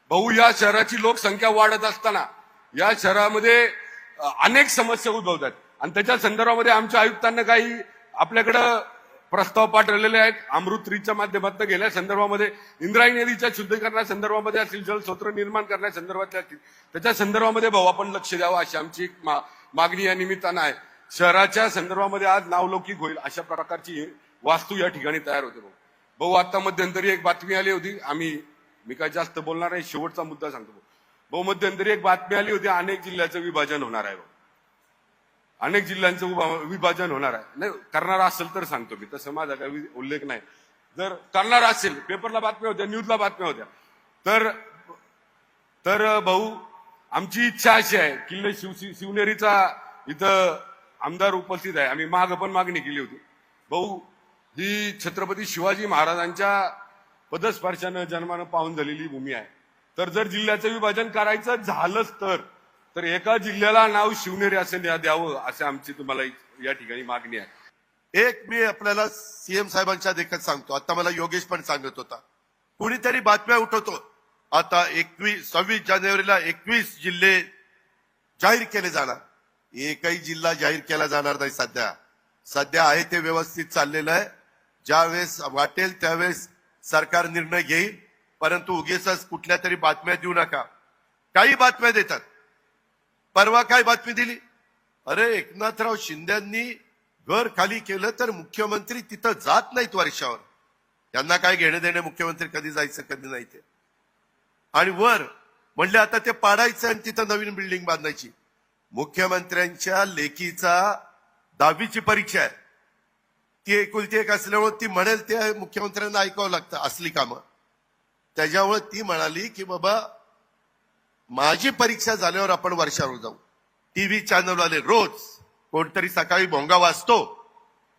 भाऊ, या शहराची लोकसंख्या वाढत असताना या शहरामध्ये अनेक समस्या उद्भवतात आणि त्याच्या संदर्भामध्ये आमच्या आयुक्तांना काही आपल्याकडं प्रस्ताव पाठवलेले आहेत. अमृत 3च्या माध्यमातून गेल्या संदर्भामध्ये इंद्रायणी नदीच्या शुद्धीकरणा संदर्भामध्ये असतील, जलस्रोत निर्माण करण्या संदर्भातल्या असतील, त्याच्या संदर्भामध्ये भाऊ आपण लक्ष द्यावं अशी आमची एक मागणी या निमित्तानं आहे. शहराच्या संदर्भामध्ये आज नावलौकिक होईल अशा प्रकारची वास्तू या ठिकाणी तयार होते. भाऊ आता मध्यंतरी एक बातमी आली होती, मी काय जास्त बोलणार नाही, शेवटचा मुद्दा सांगतो भाऊ. मध्यंतरी एक बातमी आली होती, अनेक जिल्ह्याचं विभाजन होणार आहे. अनेक जिल्ह्यांचं विभाजन होणार आहे. नाही करणार असेल तर सांगतो मी, तसं माझा काही उल्लेख नाही. जर करणार असेल, पेपरला बातम्या होत्या, न्यूजला बातम्या होत्या, तर भाऊ आमची इच्छा अशी आहे, किल्ले शिवनेरीचा इथं आमदार उपस्थित आहे, आम्ही माग पण मागणी केली होती. भाऊ ही छत्रपती शिवाजी महाराजांच्या पदस्पर्शानं जन्मानं पाहून झालेली भूमी आहे. तर जर जिल्ह्याचं विभाजन करायचं झालंच तर एका जिल्ह्याला नाव शिवनेरी असे द्यावं असे आमची तुम्हाला या ठिकाणी मागणी आहे. एक मी आपल्याला सीएम साहेबांच्या देखत सांगतो. आता मला योगेश पण सांगत होता, कुणीतरी बातम्या उठवतो आता 26 जानेवारीला 21 जिल्हे जाहीर केले जाणार. एकही जिल्हा जाहीर केला जाणार नाही. सध्या आहे ते व्यवस्थित चाललेलं आहे. ज्यावेळेस वाटेल त्यावेळेस सरकार निर्णय घेईल, परंतु उगीचच कुठल्या तरी बातम्या देऊ नका. काही बातम्या देतात. परवा काय बातमी दिली, अरे एकनाथराव शिंदेंनी घर खाली केलं तर मुख्यमंत्री तिथं जात नाहीत वर्षावर. त्यांना काय घेणं देणं मुख्यमंत्री कधी जायचं कधी नाही ते. आणि वर म्हणले आता ते पाडायचं आणि तिथं नवीन बिल्डिंग बांधायची. मुख्यमंत्र्यांच्या लेकीचा 10वीची परीक्षा आहे, ती एकुलती एक असल्यामुळे ती म्हणेल ते मुख्यमंत्र्यांना ऐकावं लागतं असली कामं. त्याच्यामुळे ती म्हणाली की बाबा माझी परीक्षा झाल्यावर आपण वर्षावर जाऊ. टीव्ही चॅनलवाले रोज कोणतरी सकाळी भोंगा वाजतो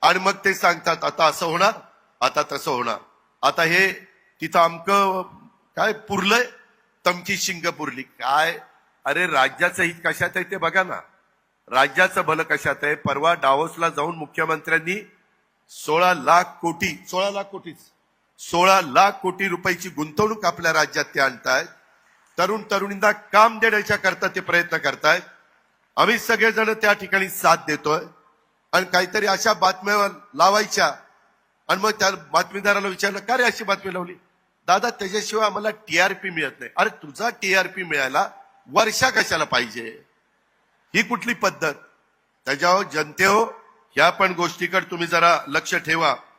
आणि मग ते सांगतात आता असं होणार, आता तसं होणार, आता हे तिथं अमकं काय पुरलंय, तमकी शिंग पुरली काय. अरे राज्याचं हित कशात आहे ते बघा ना, राज्याचं भलं कशात आहे. परवा डावोसला जाऊन मुख्यमंत्र्यांनी 16 लाख कोटी रुपयाची गुंतवणूक आपल्या राज्यात ते आणतायत. तरुणींना काम देण्याच्या करता ते प्रयत्न करतायत. आम्ही सगळेजण त्या ठिकाणी साथ देतोय. आणि काहीतरी अशा बातम्या लावायच्या आणि मग त्या बातमीदाराला विचारलं का रे अशी बातमी लावली. दादा त्याच्याशिवाय आम्हाला टीआरपी मिळत नाही. अरे तुझा टीआरपी मिळायला वर्षा कशाला पाहिजे, ही कुठली पद्धत. त्याच्यावर जनतेहो ह्या पण गोष्टीकडे तुम्ही जरा लक्ष ठेवा.